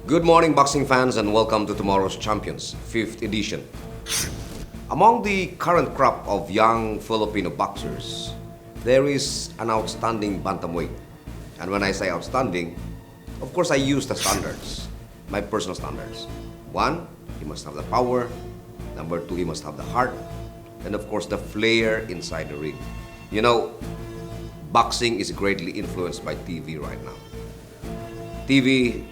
Good morning, boxing fans, and welcome to tomorrow's Champions, 5th edition. Among the current crop of young Filipino boxers, there is an outstanding bantamweight. And when I say outstanding, of course I use the standards, my personal standards. One, he must have the power. Number two, he must have the heart. And of course, the flair inside the ring. You know, boxing is greatly influenced by TV right now. TV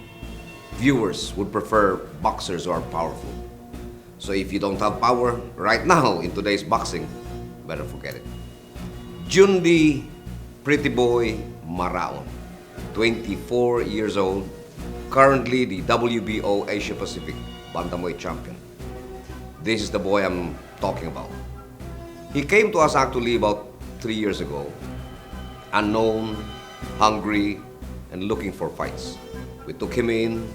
viewers would prefer boxers who are powerful. So if you don't have power right now in today's boxing, better forget it. Jundi, pretty boy, Maraon, 24 years old, currently the WBO Asia Pacific Bantamweight champion. This is the boy I'm talking about. He came to us actually about 3 years ago, unknown, hungry, and looking for fights. We took him in,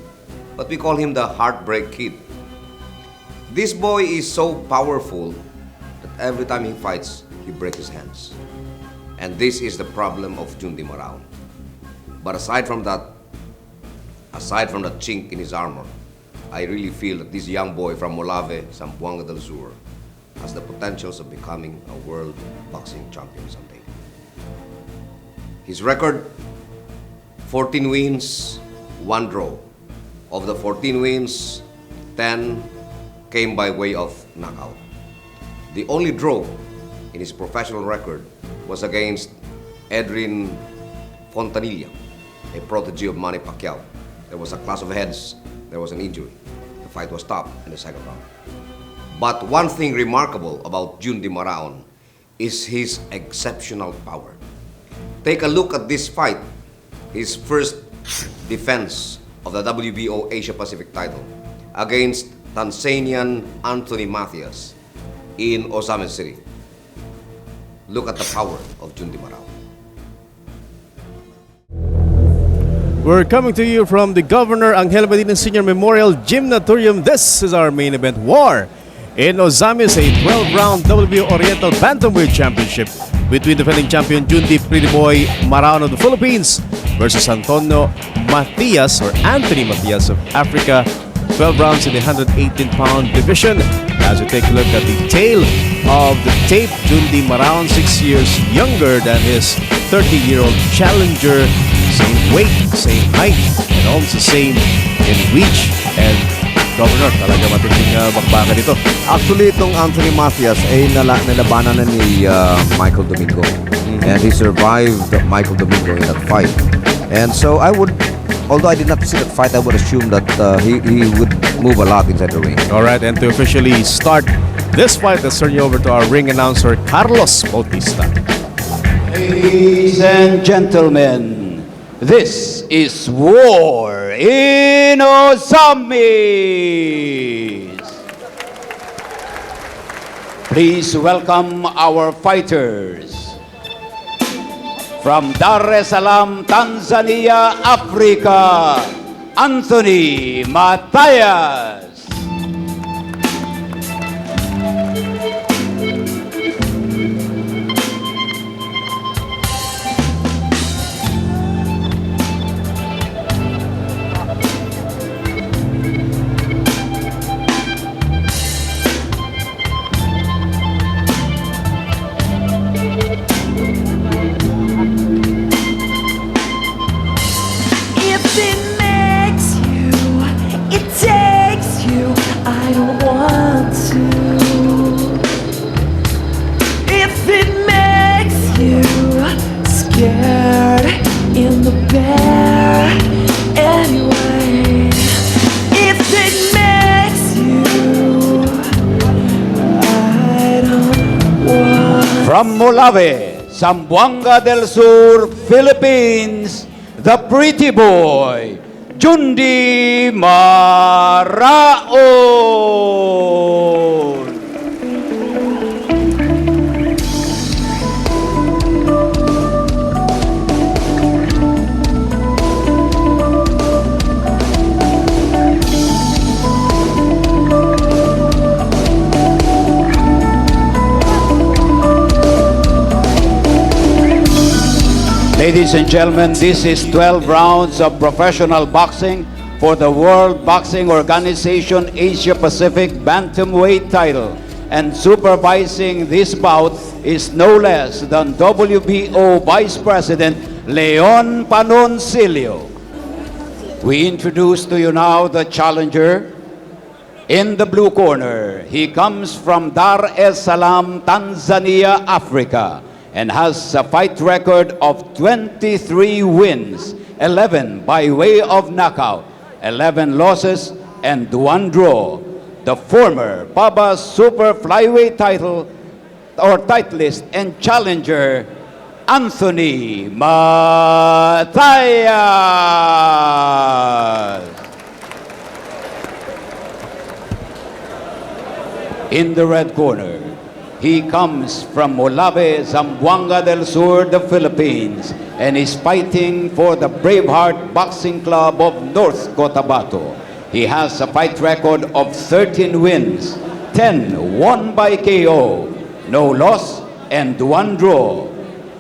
but we call him the Heartbreak Kid. This boy is so powerful that every time he fights, he breaks his hands. And this is the problem of Jundi Maraon. But aside from that chink in his armor, I really feel that this young boy from Molave, Zamboanga del Sur, has the potentials of becoming a world boxing champion someday. His record, 14 wins, 1 draw. Of the 14 wins, 10 came by way of knockout. The only draw in his professional record was against Edrin Fontanilla, a protege of Manny Pacquiao. There was a clash of heads, there was an injury. The fight was stopped in the second round. But one thing remarkable about Jundi Maraon is his exceptional power. Take a look at this fight, his first defense of the WBO Asia Pacific title against Tanzanian Anthony Mathias in Osamen City. Look at the power of Jundi Maraon. We're coming to you from the Governor Angel Medina Sr. Memorial Gymnatorium. This is our main event, War in Osamis, a 12-round WBO Oriental Bantamweight Championship between defending champion Jundi Pretty Boy Maraon of the Philippines versus Antonio Matias or Anthony Matias of Africa. 12 rounds in the 118-pound division. As we take a look at the tail of the tape, Jundi Maraon, 6 years younger than his 30-year-old challenger. Same weight, same height, and almost the same in reach. And Governor, talaga matinding bakbakan ito. Actually, itong Anthony Matias ay nalabanan na ni Michael Domingo. And he survived Michael Domingo in that fight. And so although I did not see that fight, I would assume that he would move a lot inside the ring. Alright, and to officially start this fight, let's turn you over to our ring announcer, Carlos Bautista. Ladies and gentlemen, this is War in Osamis. Please welcome our fighters. From Dar es Salaam, Tanzania, Africa, Anthony Mathias. From Molave, Zamboanga del Sur, Philippines, the pretty boy, Jundi Maraon. Ladies and gentlemen, this is 12 rounds of professional boxing for the World Boxing Organization Asia Pacific Bantamweight title. And supervising this bout is no less than WBO Vice President Leon Panoncillo. We introduce to you now the challenger. In the blue corner, he comes from Dar es Salaam, Tanzania, Africa, and has a fight record of 23 wins, 11 by way of knockout, 11 losses, and 1 draw. The former Baba Super Flyweight title or titleist and challenger, Anthony Mathias. In the red corner, he comes from Molave, Zamboanga del Sur, the Philippines, and is fighting for the Braveheart Boxing Club of North Cotabato. He has a fight record of 13 wins, 10 won by KO, no loss, and 1 draw.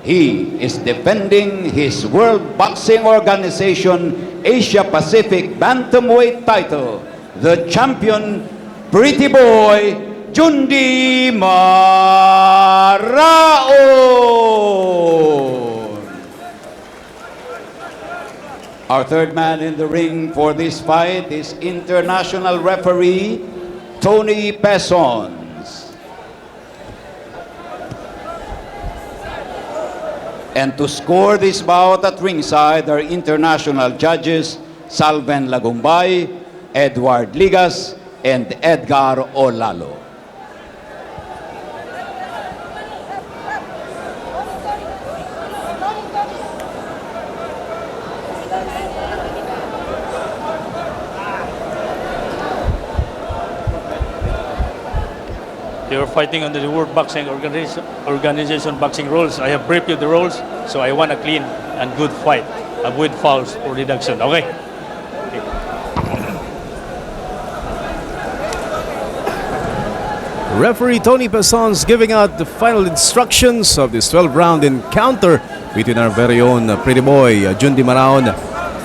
He is defending his World Boxing Organization Asia Pacific Bantamweight title, the champion, Pretty Boy, Jundi Maraon. Our third man in the ring for this fight is international referee Tony Pessons. And to score this bout at ringside are international judges Salven Lagumbay, Edward Ligas, and Edgar Olalo. You're fighting under the World Boxing Organization boxing rules. I have briefed you the rules, so I want a clean and good fight. Avoid fouls or deduction. Okay? Referee Tony Pessons giving out the final instructions of this 12-round encounter between our very own pretty boy, Jundi Maraon,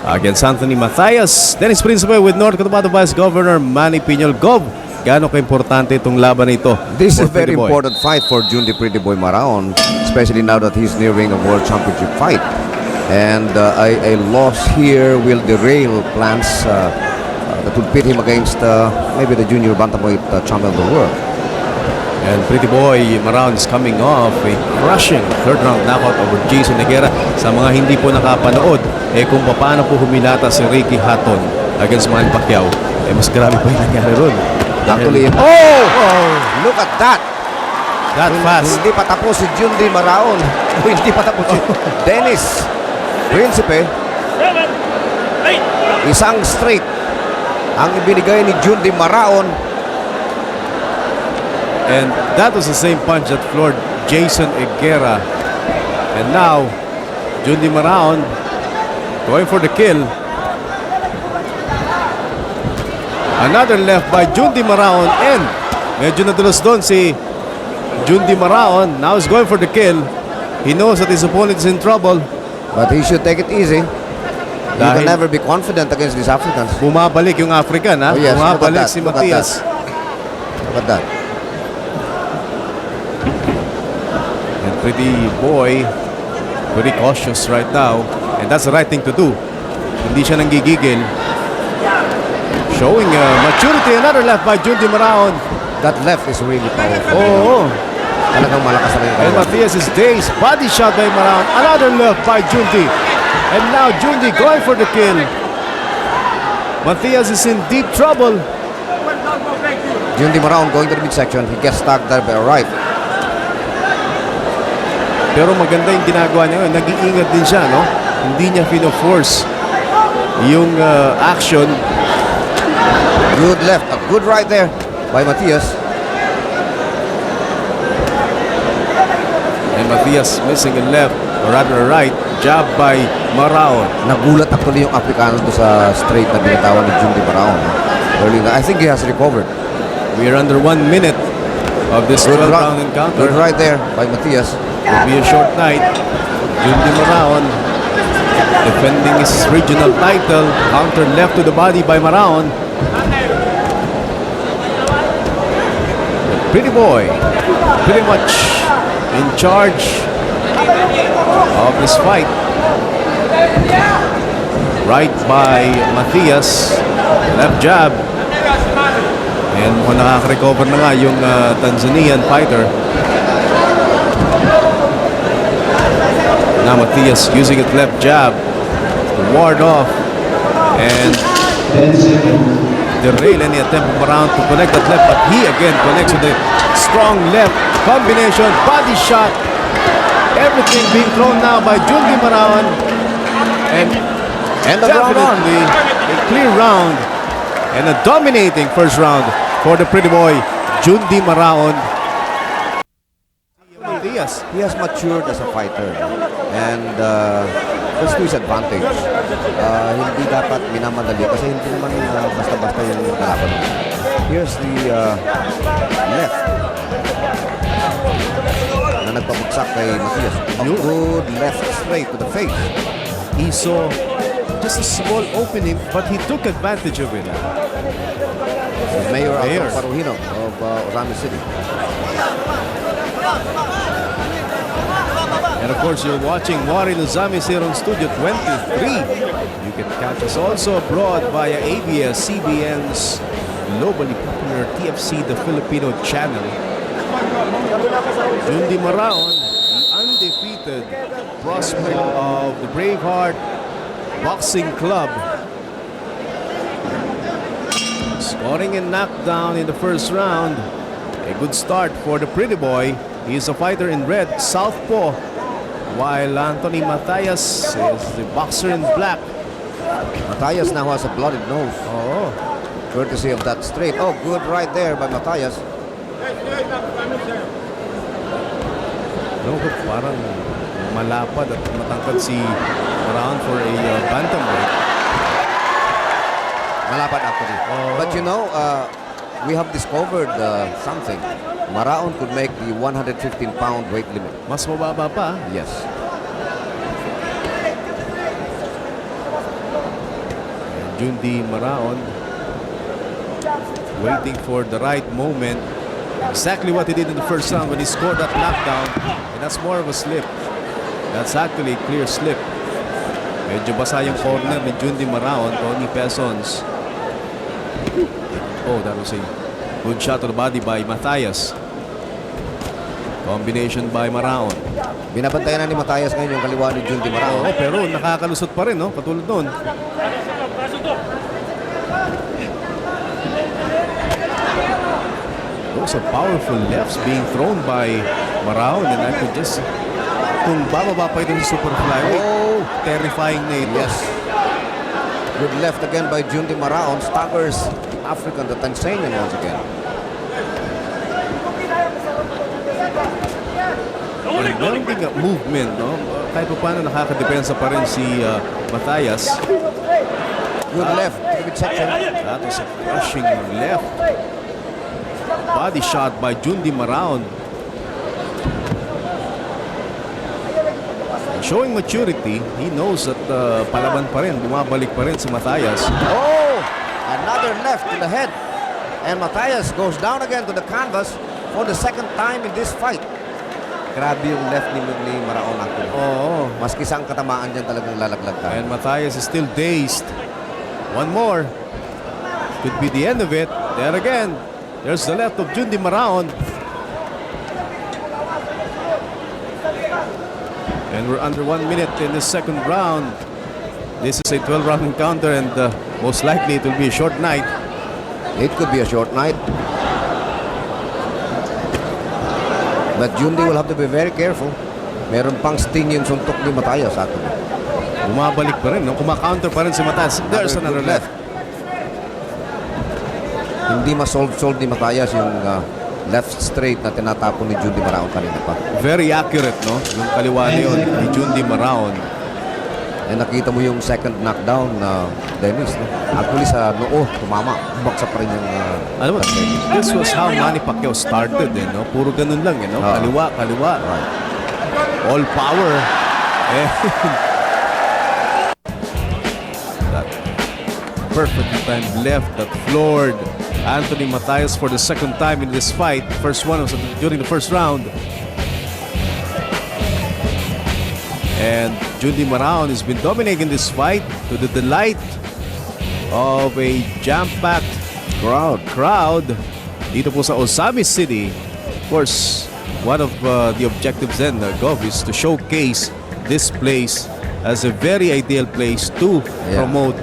against Anthony Mathias. Dennis Principe with North Cotabato Vice Governor Manny Piñol. Gov, gaano ka-importante itong laban na ito? This is a for very Pretty Boy? important fight for Jundi Pretty Boy Maraon, especially now that he's nearing a world championship fight. And a loss here will derail plans that would pit him against maybe the junior bantamweight champion of the world. And Pretty Boy Maron is coming off a crushing third-round knockout over Jason Negera. Sa mga hindi po nakapanood, kung paano po humilata si Ricky Hatton against Manny Pacquiao, mas grabe pa yung nangyari ron. Actually, look at that! That fast. Hindi pa tapos si Jundi Maraon. Hindi pa tapos si Dennis Principe. 7, 8. Isang straight ang ibinigay ni Jundi Maraon. And that was the same punch that floored Jason Higuera. And now, Jundi Maraon going for the kill. Another left by Jundi Maraon, and medyo nadulas doon si Jundi Maraon. Now he's going for the kill. He knows that his opponent is in trouble. But he should take it easy. You Dahil can never be confident against these Africans. bumabalik yung African, ha? Oh, yes. Bumabalik Look at si that. Look at Matias. Look at that. And Pretty Boy, very cautious right now. And that's the right thing to do. Hindi siya nanggigigil. Showing maturity. Another left by Jundi Maraon. That left is really powerful. Oh, Talagang malakas na and Matias is dazed. Body shot by Maraon. Another left by Jundi. And now Jundi going for the kill. Matias is in deep trouble. Jundi Maraon going to the midsection. He gets stuck there by right. Pero maganda yung ginagawa niya ngayon. Nag-iingat din siya, no? Hindi niya fino-force yung action. Good left. A good right there by Matias. And Matias missing a left, or rather a right. Jab by Maraon. Nagulat actually yung Africano to sa straight na binitawan ni Jundi Maraon. Early na. I think he has recovered. We are under 1 minute of this 12-round encounter. Good right there by Matias. Will be a short night. Jundi Maraon defending his regional title. Counter left to the body by Maraon. Pretty boy, pretty much in charge of this fight. Right by Mathias, left jab. And kung nakaka-recover na nga yung Tanzanian fighter. Now Matias using his left jab to ward off and derail any attempt of Maron to connect that left, but he again connects with a strong left combination, body shot. Everything being thrown now by Jundi Maraon. And definitely a clear round and a dominating first round for the pretty boy, Jundi Maraon. Matias. He has matured as a fighter. And that's to his advantage. Hindi dapat minamadali kasi hindi naman basta-basta yung kalaban. Here's the left na nagpabagsak kay Matias. A good left straight to the face. He saw just a small opening, but he took advantage of it. Mayor Paruhino of Rommel City. And of course, you're watching Warren Uzamis here on Studio 23. You can catch us also abroad via ABS-CBN's globally popular TFC The Filipino channel. Jundi Maraon, the undefeated prospect of the Braveheart Boxing Club. Scoring and knockdown in the first round. A good start for the pretty boy. He is a fighter in red, southpaw, while Anthony Mathias is the boxer in black. Matias now has a blooded nose. Oh, Courtesy of that straight. Oh, good right there by Matias. no, parang malapad at matangkad si Maron for a bantamweight. Malapad actually. But you know, we have discovered something. Maraon could make the 115-pound weight limit. Mas mababa pa. Yes. Jundi Maraon waiting for the right moment. Exactly what he did in the first round when he scored that knockdown. And that's more of a slip. That's actually a clear slip. Medyo basa yung corner ni Jundi Maraon, Tony Pesons. Oh, that was a good shot to the body by Mathias. Combination by Maraon. Binabantayan na ni Matias ngayon yung kaliwa ni Jundi Maraon. Oo, pero nakakalusot pa rin, no? Katulad noon. Those are powerful lefts being thrown by Maraon, and I could just, kung bababa pa ito sa super flyweight, terrifying na ito. Yes. Good left again by Jundi Maraon. Staggers the African, the Tanzanian once again. Meron ding movement, no? Kahit pa paano nakakadepensa pa rin si Mathias. Good left. Section. That was a crushing left. Body shot by Jundi Maraon. Showing maturity, he knows that palaban pa rin, bumabalik pa rin si Mathias. Oh! Another left to the head. And Matias goes down again to the canvas for the second time in this fight. Grabe yung left ni Maraon actually. Oo. Maski saan katamaan dyan talagang lalaglag ka. And Mathias is still dazed. One more. Could be the end of it. There again. There's the left of Jundi Maraon. And we're under 1 minute in the second round. This is a 12-round encounter, and most likely it will be a short night. It could be a short night. But Jundi will have to be very careful. Meron pang sting yung suntok ni Matias actually. Bumabalik pa rin, no? Kumaka-counter pa rin si Matias. There's another left. Hindi ma-solve ni Matias yung left straight na tinatapon ni Jundi Maraon kanina pa. Very accurate, no? Yung kaliwa na yun ni Jundi Maraon. And nakita mo yung second knockdown na Dennis, no? Actually sa noo, tumama. Baksa pa rin yung Alam mo, this was how Manny Pacquiao started, eh, no? Puro ganun lang, eh, no? Kaliwa, kaliwa. Right. All power. And perfectly timed left that floored Anthony Matias for the second time in this fight. First one was during the first round. And Jundi Maraon has been dominating this fight to the delight of a jam-packed crowd dito po sa Osami City. Of course, one of the objectives then, Gov, is to showcase this place as a very ideal place to promote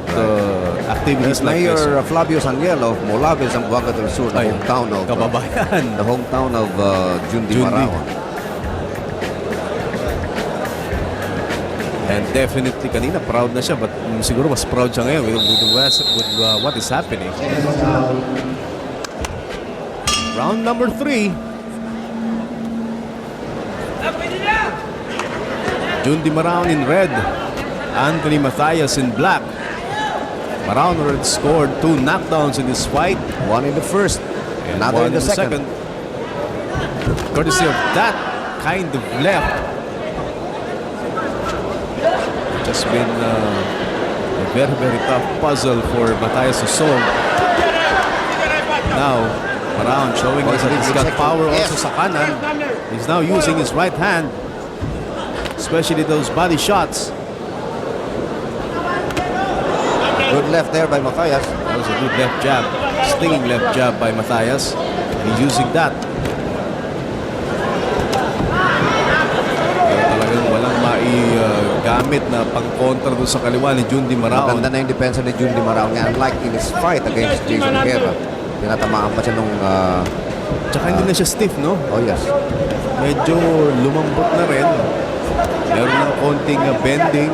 activities like this. Mayor Flavio Sangel of Molaves, Zamboanga del Sur, the hometown of Kababayan. the hometown of Jundi Maraon. And definitely kanina proud na siya, but siguro mas proud siya ngayon with what is happening. Round number 3. Jundi Maraon in red, Anthony Mathias in black. Maraon already scored 2 knockdowns in this fight. One in the first, And another one in the second. Courtesy of that kind of left. It's been a very, very tough puzzle for Matias to solve. Now, Maron showing us that he's got power also sa kanan. He's now using his right hand, especially those body shots. Good left there by Mathias. That was a good left jab, stinging left jab by Matias. He's using that. Talagang walang gamit na pang-counter doon sa kaliwa ni Jundi Maraon. Maganda na yung depensa ni Jundi Maraon. Unlike in his fight against Jason Guerra, tinatamaan pa siya nung... Tsaka hindi na siya stiff, no? oh yes. Medyo lumambot na rin. Meron ng konting bending.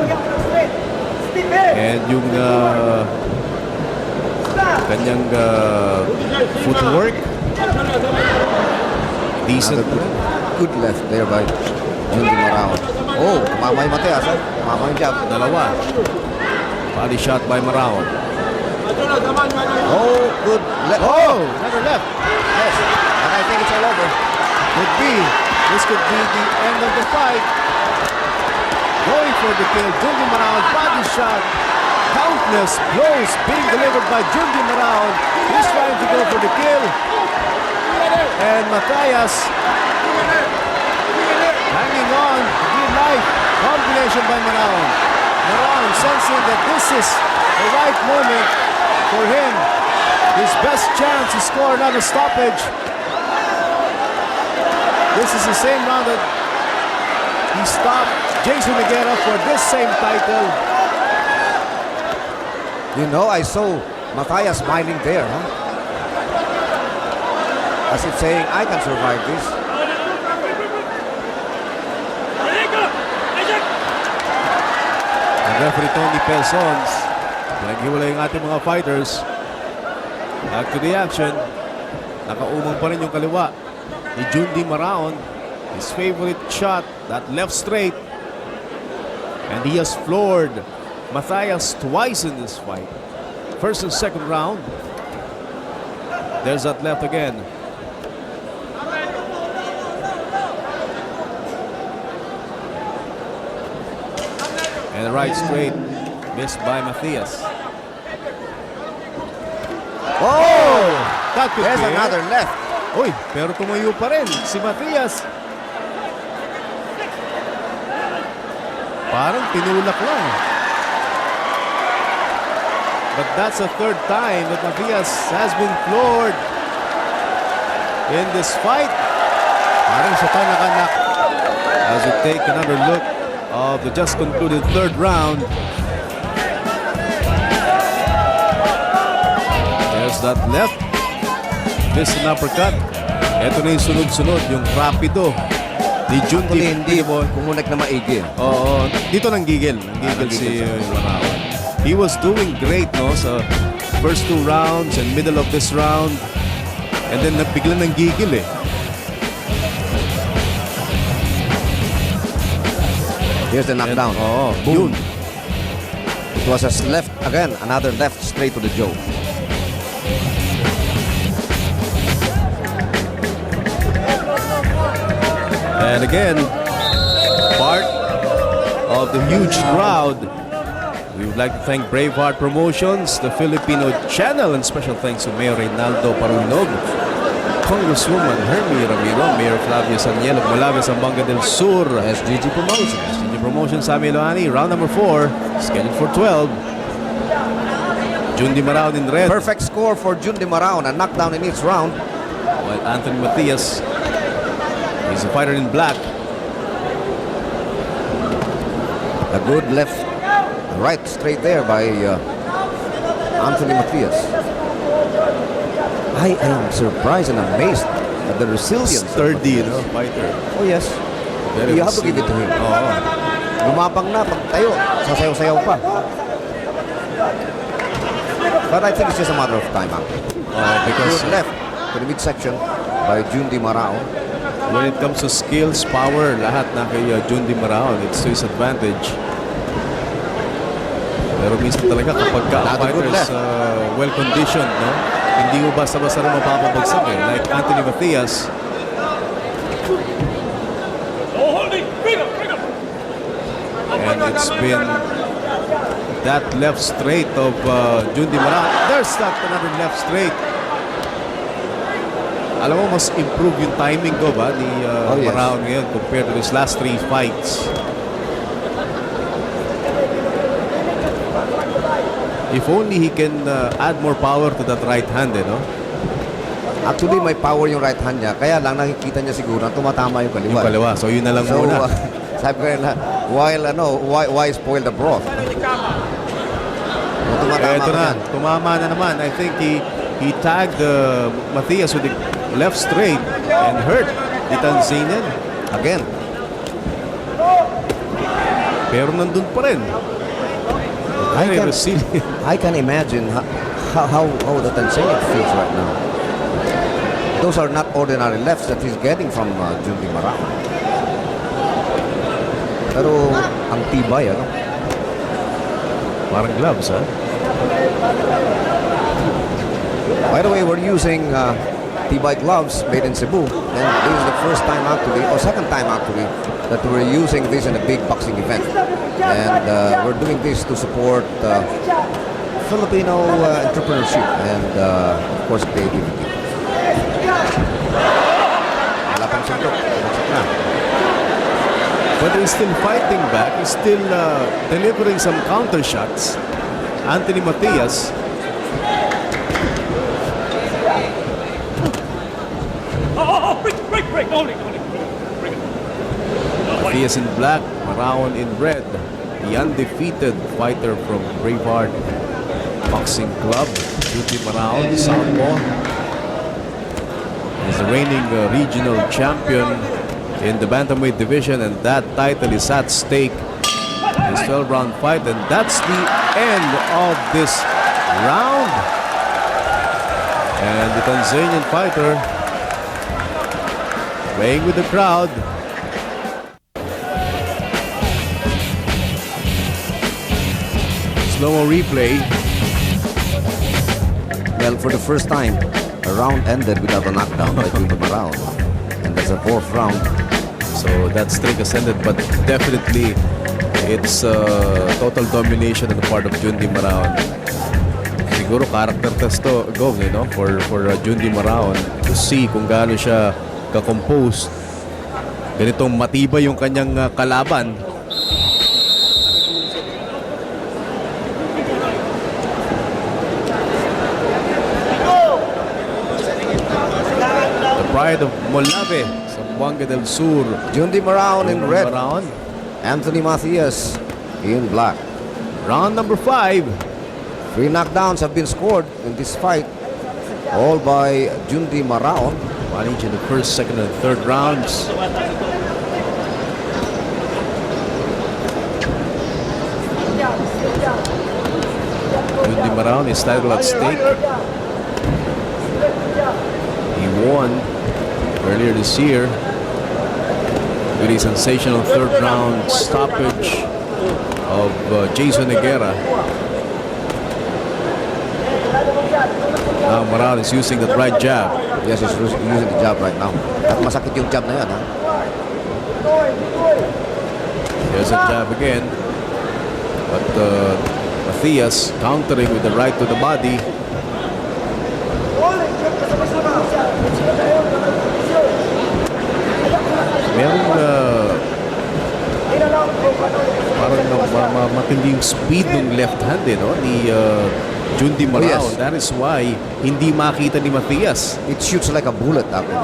And yung kanyang footwork, decent. Good left there by Jundi Maraon. Oh, tumama yung Matias. Tumama yung jab. Dalawa. Body shot by Maraon. Oh, good left. Oh, another left. Yes. And I think it's all over. Could be. This could be the end of the fight. Going for the kill. Jundi Maraon, body shot. Countless blows being delivered by Jundi Maraon. He's trying to go for the kill. And Matias hanging on. Good life. Combination by Maraon. Maraon sensing that this is the right moment for him. His best chance to score another stoppage. This is the same round that he stopped Jason Guerra for this same title. You know, I saw Mathias smiling there, huh? As if saying, I can survive this. And referee Tony Pelsons, pinaghiwalay yung ating mga fighters. Back to the action. Nakaumang pa rin yung kaliwa ni Jundi Maraon. His favorite shot, that left straight. And he has floored Mathias twice in this fight. First and second round. There's that left again. And the right straight, missed by Mathias. Oh! That could There's be it. another left. Uy, pero tumayo pa rin si Mathias. Parang tinulak lang. But that's the third time that Mathias has been floored in this fight. Parang siya pa nakanak. As we take another look of the just concluded third round. There's that left. This an uppercut. Ito na yung sunod-sunod, yung rapido ni Jundi. Hindi mo kumunik na maigi. Oo, dito nanggigil. Nanggigil si Maraon. He was doing great, no, sa first 2 rounds and middle of this round. And then biglang nanggigil eh. Here's the knockdown. Oo, Yun. boom. It was a left, again, another left straight to the jaw. And again, part of the huge crowd We would like to thank Braveheart Promotions, the Filipino channel, and special thanks to Mayor Reynaldo Parunog, Congresswoman Hermie Ramiro, Mayor Flavio Saniel of Malave, Zamboanga del Sur, SGG Promotions. SGG Promotions, Sami Loani, round number 4, scheduled for 12. Jundi Maraon in red, Perfect score for Jundy Maraon, a knockdown in each round. while Anthony Matias is a fighter in black. A good left, right straight there by Anthony Matias. I am surprised and amazed at the resilience. Sturdy, fighter. Oh yes. Very You have to give it to him. Oo. Lumapang na, pag tayo, sasayaw-sayaw pa. But I think it's just a matter of time, actually. Because Good left to the midsection by Jundy Maraon. when it comes to skills, power, lahat na kay Jundi Maraon, it's to his advantage. Pero minsan talaga kapag ka ang Not a good fighter is left. well-conditioned, hindi mo basta-basta rin mapapabagsak like Anthony Matias. And it's been that left straight of Jundi Maraon. There's that another left straight. Alam mo, mas improve yung timing ko ba ni yes. Maraon ngayon compared to his last 3 fights. If only he can add more power to that right hand, Actually, may power yung right hand niya. Kaya lang nakikita niya siguro na tumatama yung Yung kaliwa. kaliwa. So yun na lang So, muna. sabi ko na, why spoil the broth? Kaya ito na, tumama na naman. I think he tagged Mathias with the left straight and hurt Abdulazizi. Again. Pero nandun pa rin. Very resilient. I can imagine how the Tanzania feels right now. Those are not ordinary lefts that he's getting from Jundy Maraon. Pero ang tibay, Parang gloves, ha? By the way, we're using tibay gloves made in Cebu, and this is the first time actually, or second time actually, that we're using this in a big boxing event. And we're doing this to support Filipino entrepreneurship and of course creativity. Wala pang sundok. But he's still fighting back. He's still delivering some counter shots. Anthony Matias. Break, only. Matias in black, Maraon in red. The undefeated fighter from Braveheart Boxing Club, Jundi Maraon, Southpaw. He's the reigning regional champion in the bantamweight division, and that title is at stake in this 12-round fight, and that's the end of this round. And the Tanzanian fighter playing with the crowd. Slow-mo replay. Well, for the first time, a round ended without a knockdown by Jundy Maraon. And that's a 4th round. So that streak has ended, but definitely it's total domination on the part of Jundi Maraon. Siguro character test to go, for Jundi Maraon to see kung gaano siya ka-composed. Ganitong matibay yung kanyang kalaban. The pride of Molave, Zamboanga del Sur. Jundy Maraon in red. Maraon. Anthony Mathias in black. Round number 5. 3 knockdowns have been scored in this fight, all by Jundy Maraon. One each in the first, second, and third rounds. Jundi Maraon is title at stake. He won earlier this year with a sensational third round stoppage of Jason Higuera. Now Maron is using that right jab. Yes, he's using the jab right now. At masakit yung jab na yan, ha? There's a jab again. But Mathias countering with the right to the body. Merong parang matinding speed ng left hand no? Ni Jundi Maraon. yes. That is why hindi makita ni Mathias. It shoots like a bullet actually.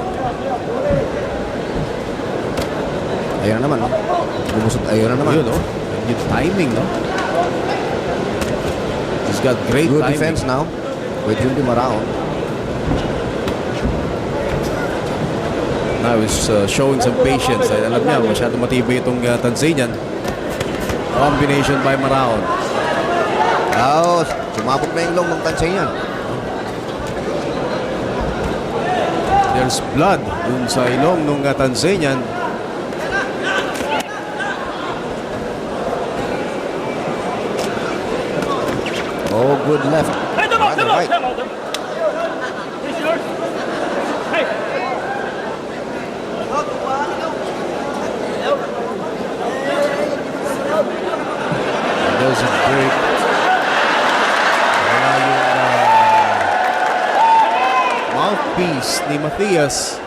Ayun na naman, no? Bumusot, ayun na naman. Yun, no? Yung timing, no? He's got great Good timing. defense now with Jundi Maraon. Now he's showing some patience. Ay, alam niya, masyado matibay itong Tanzanian. Combination by Maraon. Oh, sumabog na yung long ng Tanzanian. There's blood dun sa ilong ng Tanzanian. Oh, good left. Rather right. There's a break. Wala yung mouthpiece ni Matias.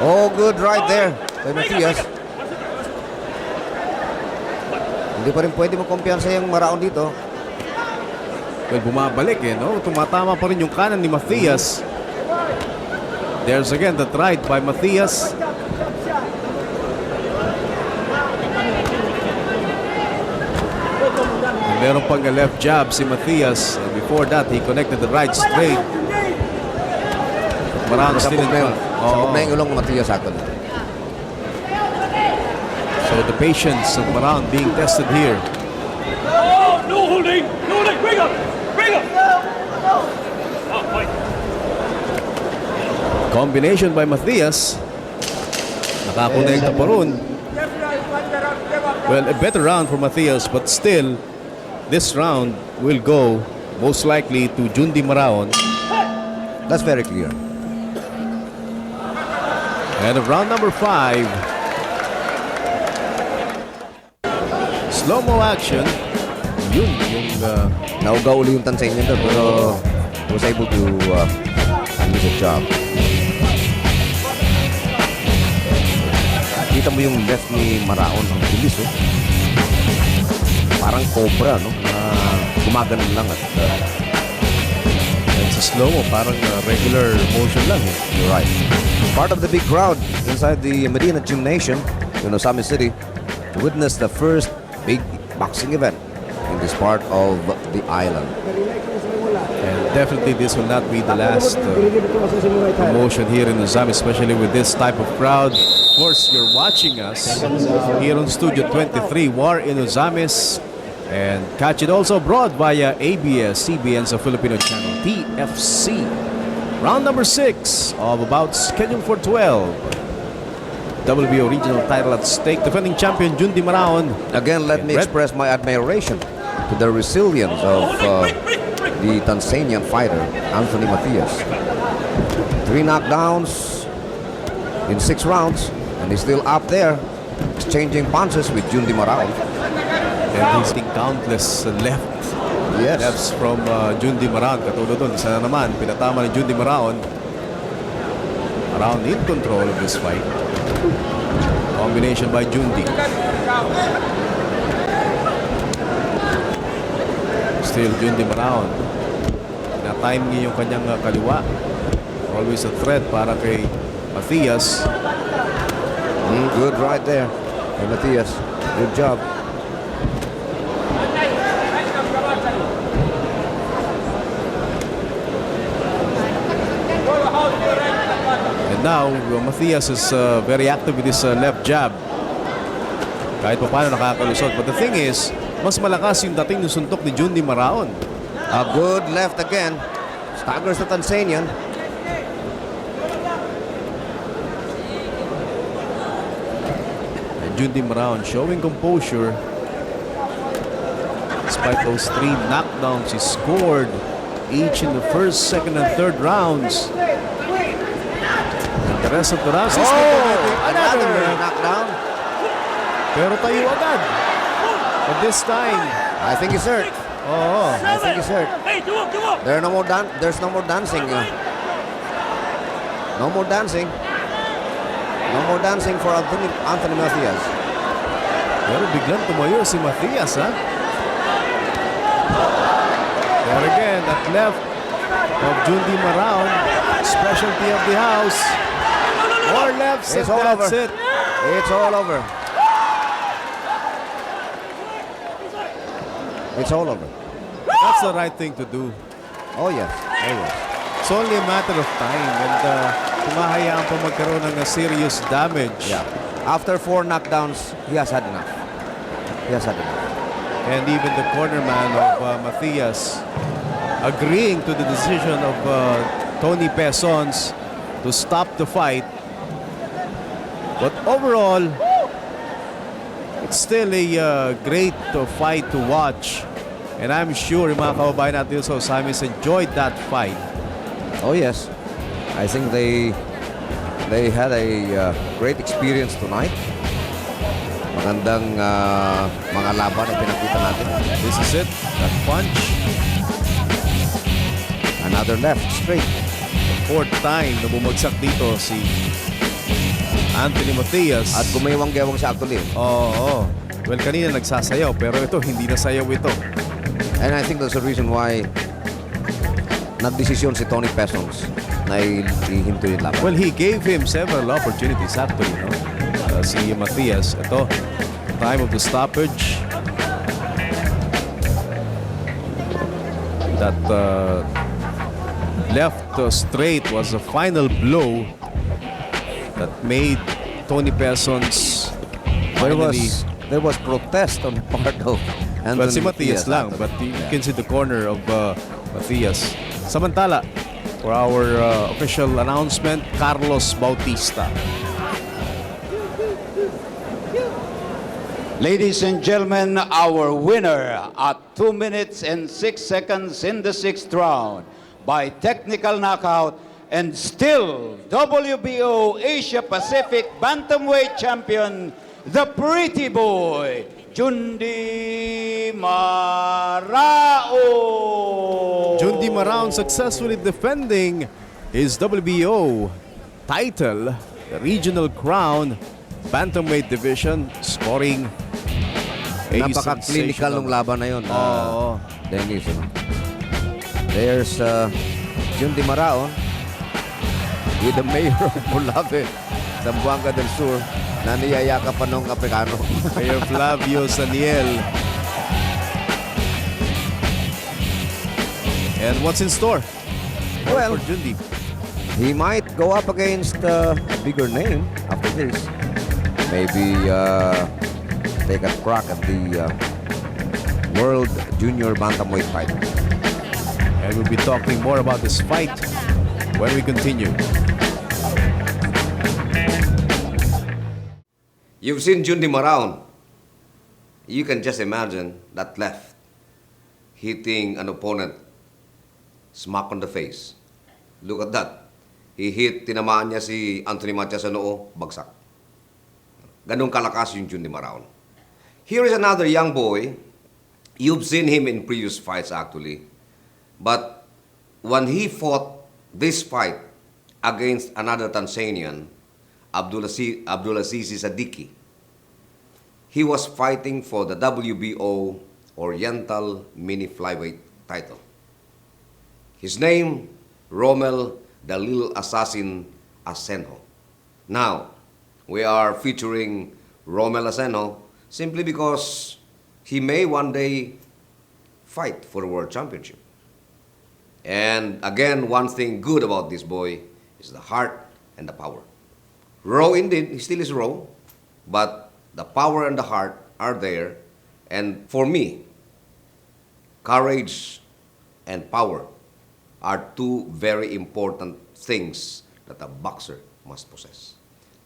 Oh, good right there by Matias. Hindi pa rin pwede magkumpiyansa yung Maraon dito. Well, bumabalik no? Tumatama pa rin yung kanan ni Mathias. There's again the right by Mathias. And meron pang left jab si Mathias. And before that, he connected the right straight. Maron still in front. Sabog na yung ulong ng Matias actually. So the patience of Maron being tested here. Oh, no holding! No holding! Bring up! Bring up! Oh, fight. Combination by Mathias. Nakakonekta pa ron. Well, a better round for Mathias, but still, this round will go most likely to Jundi Maraon. That's very clear. And of round number 5, slow-mo action. Yun, yung Nauga uli yung Tanzanian doon, pero was able to do the job. Kita mo yung left ni Maraon, ang bilis, oh. Parang cobra, no? Gumaganon lang at and sa slow-mo, parang regular motion lang. you're right. Part of the big crowd inside the Medina Gymnasium in Osami City to witness the first big boxing event in this part of the island. And definitely this will not be the last promotion here in Osami, especially with this type of crowd. Of course, you're watching us here on Studio 23, War in Ozamis. And catch it also abroad via ABS-CBN sa Filipino channel, TFC. Round number 6 of about scheduled for 12. WBO regional title at stake. Defending champion Jundi Maraon. Again, let me express my admiration to the resilience of the Tanzanian fighter, Anthony Matias. 3 knockdowns in 6 rounds, and he's still up there, exchanging punches with Jundi Maraon. And he's been countless lefts from Jundi Maraon. Katulad doon, isa na naman, pinatama ni Jundi Maraon. Maraon in control of this fight. Combination by Jundi. Still Jundi Maraon. Na-time niya yung kanyang kaliwa. Always a threat para kay Mathias. Good right there by Matias. Good job. And now, Mathias is very active with his left jab. Kahit pa paano nakakalusot. But the thing is, mas malakas yung dating ng suntok ni Jundi Maraon. A good left again. Staggers the Tanzanian. And Jundi Maraon showing composure. Despite those 3 knockdowns he scored, each in the first, second, and third rounds. And the rest of the rounds is Another knockdown. pero tayo agad. But this time, I think he's hurt. Oo. I think he's hurt. There's no more dancing. No more dancing. No more dancing for Anthony Mathias. Pero biglang tumayo si Matias, ha? There again, that left of Jundy Maraon, specialty of the house. More lefts, It's and all that's over. it. It's all over. It's all over. That's the right thing to do. Oh yes. Oh yes. It's only a matter of time, and kumahayaan pa magkaroon ng serious damage. Yeah. After 4 knockdowns, he has had enough. He has had enough. And even the corner man of Matias agreeing to the decision of Tony Pesons to stop the fight. But overall, it's still a great fight to watch. And I'm sure yung mga kababayan natin sa Osamis enjoyed that fight. Oh yes. I think they had a great experience tonight. Magandang mga laban na pinakita natin. This is it. That punch. Another left straight. Fourth time na bumagsak dito si Anthony Matias. At gumaywang-gewang siya actually. Oo. Well, kanina nagsasayaw pero ito hindi na sayaw ito. And I think that's the reason why nagdesisyon si Tony Pesons na ihinto yung laban. Well, he gave him several opportunities actually, no? Si Matias, ito, time of the stoppage. That left straight was the final blow that made Tony Pesons finally. There was protest on the part of Anthony But si Matias lang. actually. But you can see the corner of Matias. Samantala, for our official announcement, Carlos Bautista. Ladies and gentlemen, our winner at 2 minutes and 6 seconds in the 6th round by technical knockout and still WBO Asia Pacific Bantamweight Champion, the pretty boy, Jundi Maraon. Jundy Maraon successfully defending his WBO title, the regional crown, bantamweight division, scoring a Napaka-clinical ng laban na yun. Oo. Dennis. There's Jundi Maraon with the mayor of Bulave, Zamboanga del Sur, na niyayaka pa ng Aprikano. Mayor Flavio Saniel. And what's in store? Well, For Jundy. he might go up against a bigger name after this. Maybe take a crack at the World Junior Bantamweight title. And we'll be talking more about this fight when we continue. You've seen Jundi Maraon. You can just imagine that left hitting an opponent smack on the face. Look at that. He hit, tinamaan niya si Anthony Matias sa noo, bagsak. Ganun kalakas yung Jundi Maraon. Here is another young boy. You've seen him in previous fights actually. But when he fought this fight against another Tanzanian, Abdulazizi Sadiki, he was fighting for the WBO Oriental Mini Flyweight title. His name, Rommel, the Little Assassin Asenho. Now, we are featuring Romel Asenho simply because he may one day fight for the World Championship. And again, one thing good about this boy is the heart and the power. Raw indeed, he still is raw, but the power and the heart are there. And for me, courage and power are two very important things that a boxer must possess.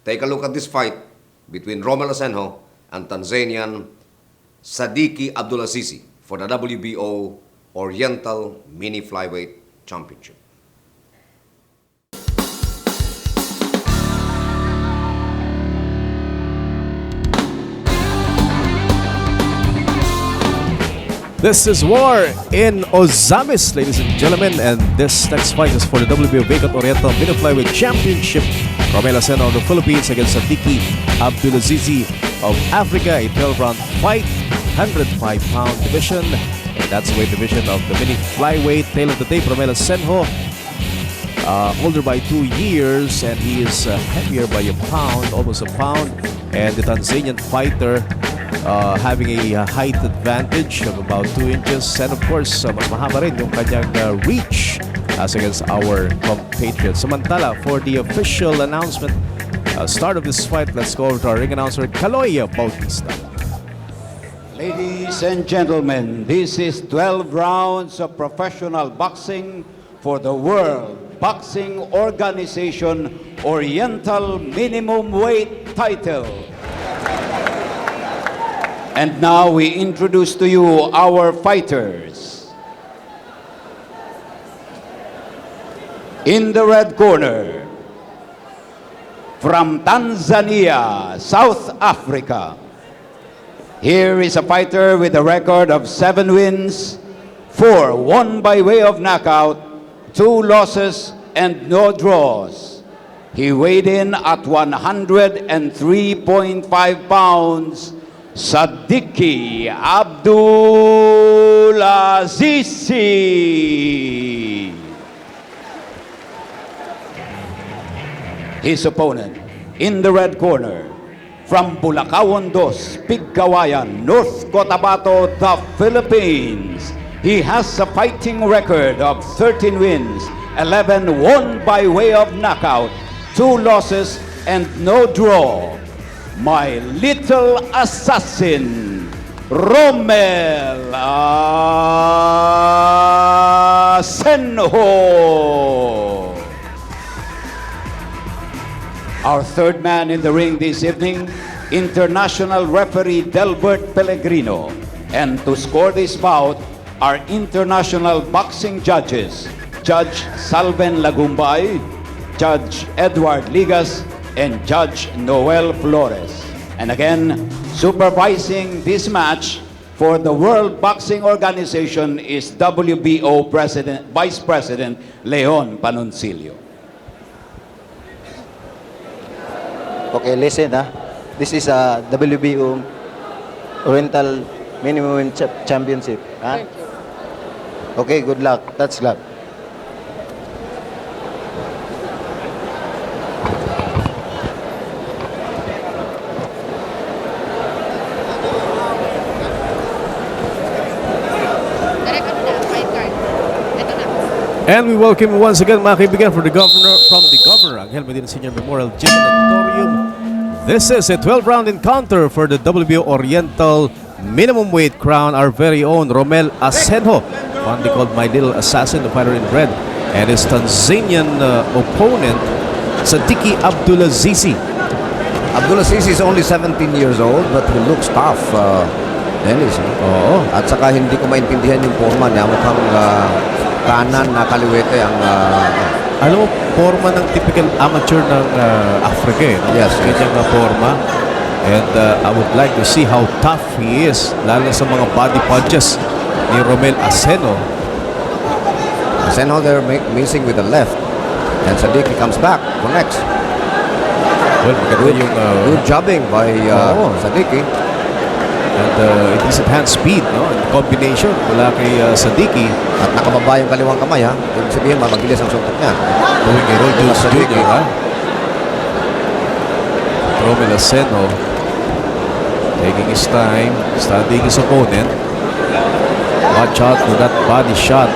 Take a look at this fight between Rommel Asenho and Tanzanian Sadiki Abdulazizi for the WBO Oriental Mini Flyweight Championship. This is War in Ozamis, ladies and gentlemen, and this next fight is for the WBO Vacant Oriental Middle Flyweight Championship. Rommel Asenho of the Philippines against Sadiki Abdulazizi of Africa, a 12-round fight, 105-pound division, and that's the weight division of the mini flyweight. Tail of the tape, Rommel Asenho, older by 2 years, and he is heavier by a pound, almost a pound, and the Tanzanian fighter having a height advantage of about 2 inches, and of course mas mahaba rin yung kanyang reach as against our compatriots. Samantala, for the official announcement start of this fight, let's go over to our ring announcer Kaloy Bautista. Ladies and gentlemen, this is 12 rounds of professional boxing for the World Boxing Organization Oriental Minimum Weight title. And now we introduce to you our fighters. In the red corner, from Tanzania, South Africa, here is a fighter with a record of 7 wins, 4 won by way of knockout, 2 losses, and no draws. He weighed in at 103.5 pounds, Sadiki Abdulazizi. His opponent in the red corner, from Bulacaon Dos, Pigcawayan, North Cotabato, the Philippines. He has a fighting record of 13 wins, 11 won by way of knockout, 2 losses, and no draw. My little assassin, Rommel Asenho. Our third man in the ring this evening, international referee Delbert Pellegrino. And to score this bout are international boxing judges, Judge Salven Lagumbay, Judge Edward Ligas, and Judge Noel Flores. And again, supervising this match for the World Boxing Organization is WBO Vice President Leon Panoncillo. Okay, listen This is a WBO Oriental Minimum Championship. Thank you. Okay, good luck. That's luck. And we welcome you once again, mga kaibigan, from the Governor Angel Medina Senior Memorial Gymnatorium. This is a 12-round encounter for the WBO Oriental Minimum Weight Crown. Our very own Rommel Asenho, fondly called My Little Assassin, the fighter in red, and his Tanzanian opponent, Sadiki Abdulazizi. Abdulazizi is only 17 years old, but he looks tough, Dennis. Oo. At saka hindi ko maintindihan yung forma niya. Mukhang kanan na kaliwete ang Alam mo, forma ng typical amateur ng Africa. No? Yes. Kanyang forma. And I would like to see how tough he is, lalo sa mga body punches ni Rommel Asenho. Asenho, they're missing with the left. And Sadiki comes back, connects. Well, maganda yung Good jobbing by Sadiki. and decent hand speed, no? And combination mula kay Sadiki. At nakababa yung kaliwang kamay, ha? Ibig sabihin, mabilis ang suntok niya. Doing a roll to Jr., ha? Rommel Asenho taking his time, studying his opponent. Watch out for that body shot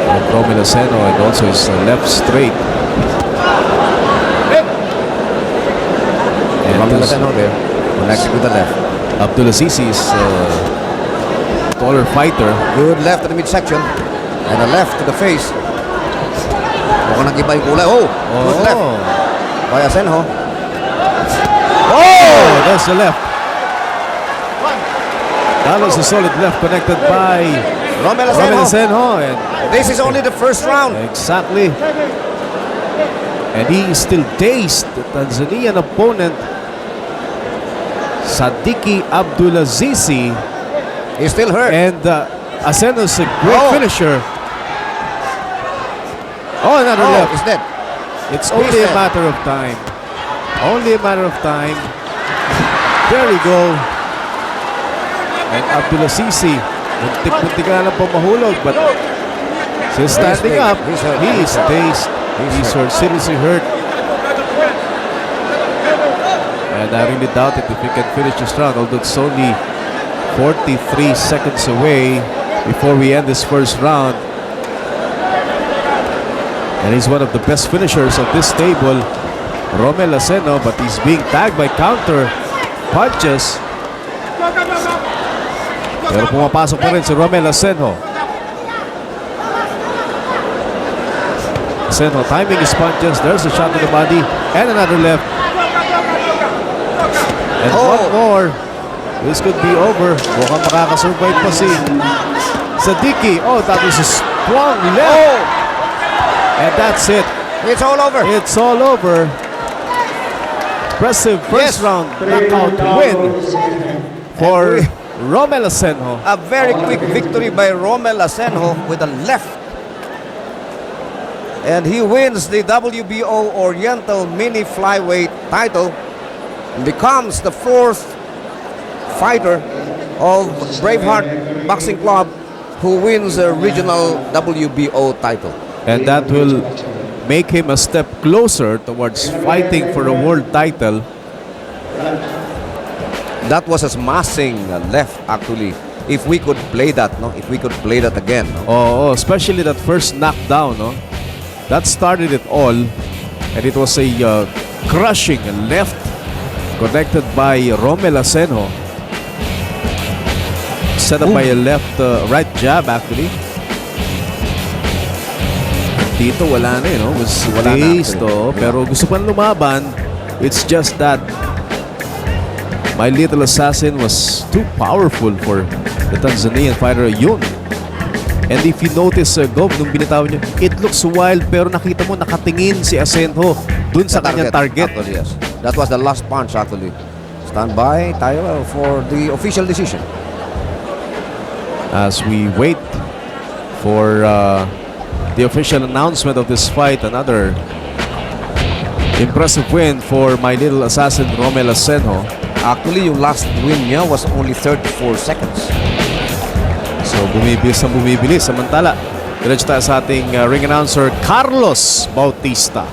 from Rommel Asenho, and also his left straight. Rommel Asenho there, connecting with the left. Abdulazizi is taller fighter. Good left to the midsection. And a left to the face. Mukhang nag-iba yung kulay. Oh! Good left by Asenho. Oh! That's the left. That was a solid left connected by Rommel Rommel Asenho. Asenho. And This is only the first round. exactly. And he is still dazed. The Tanzanian opponent, Sadiki Abdulazizi, He's still hurt. And Asenho's a great Oh. finisher. Oh, another Oh, left. he's dead. It's only a dead. matter of time. Only a matter of time. There we go. And Abdulazizi, muntik-muntik na lang po mahulog, but still standing He's up. He's hurt. He is dazed. He's hurt, seriously hurt. And I really doubt it if he can finish this round, although it's only 43 seconds away before we end this first round. And he's one of the best finishers of this table, Rommel Asenho, but he's being tagged by counter punches. Pero pumapasok pa rin si Rommel Asenho. Asenho timing his punches. There's a shot to the body and another left. And one more. This could be over. Mukhang makakasurvive pa si Sadiki. Oh, that was a strong left. And that's it. It's all over. It's all over. Impressive first round knockout win for Rommel Asenho. A very quick victory by Rommel Asenho with a left. And he wins the WBO Oriental Mini Flyweight title and becomes the fourth fighter of Braveheart Boxing Club who wins a regional WBO title. And that will make him a step closer towards fighting for a world title. That was a smashing left, actually. If we could play that, no? If we could play that again, no? Oh, especially that first knockdown, no? That started it all. And it was a crushing left connected by Rommel Asenho. Set up by a left, right jab, actually. Dito wala na, no? Was Wala na, dazed, actually. oh. Pero gusto pa lumaban. It's just that my little assassin was too powerful for the Tanzanian fighter Jundy. And if you notice, Gob, nung binitawan niya, it looks wild pero nakita mo nakatingin si Asenho dun sa kanyang target. Actually, yes. That was the last punch, actually. Stand by tayo for the official decision. As we wait for the official announcement of this fight, another impressive win for my little assassin Rommel Asenho. Actually, yung last win niya was only 34 seconds. So bumibilis ang bumibilis. Samantala, diretso tayo sa ating ring announcer Carlos Bautista.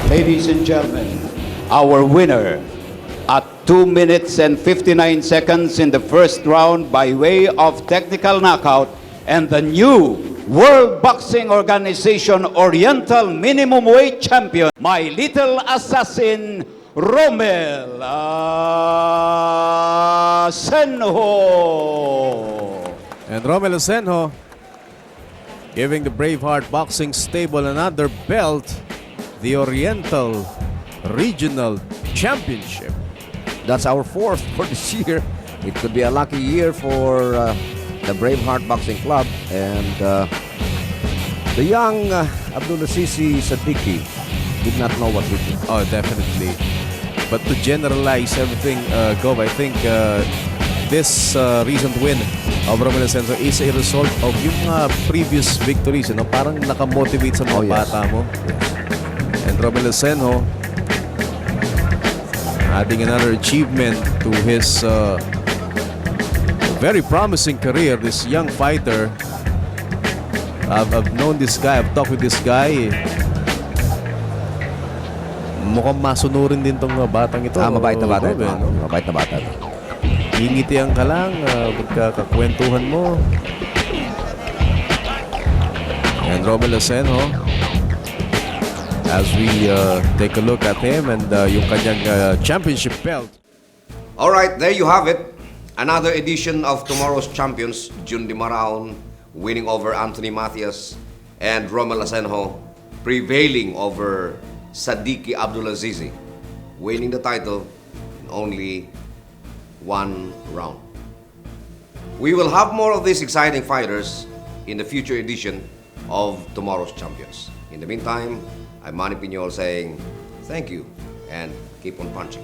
Ladies and gentlemen, our winner at 2 minutes and 59 seconds in the first round by way of technical knockout, and the new World Boxing Organization Oriental Minimum Weight Champion, my little assassin, Rommel Asenho. And Rommel Asenho giving the Braveheart Boxing Stable another belt, the Oriental Regional Championship. That's our fourth for this year. It could be a lucky year for the Braveheart Boxing Club. And the young Abdulazizi Sadiki did not know what he did. Oh, definitely. But to generalize everything, Gov, I think this recent win of Rommel Asenho is a result of yung previous victories. No? Parang nakamotivate sa mga bata mo. And Rommel Asenho adding another achievement to his very promising career. This young fighter, I've known this guy, I've talked with this guy. Mukhang masunurin din tong batang ito. Mabait na bata. No? Mabait na bata. Hingitian ka lang, magkakakwentuhan mo. And Rommel Asenho, as we take a look at him and yung kanyang championship belt. All right, there you have it. Another edition of tomorrow's champions, Jundi Maraon winning over Matias, and Rommel Asenho prevailing over Sadiki Abdulazizi, winning the title in only one round. We will have more of these exciting fighters in the future edition of tomorrow's champions. In the meantime, I'm Manny Piñol saying thank you and keep on punching.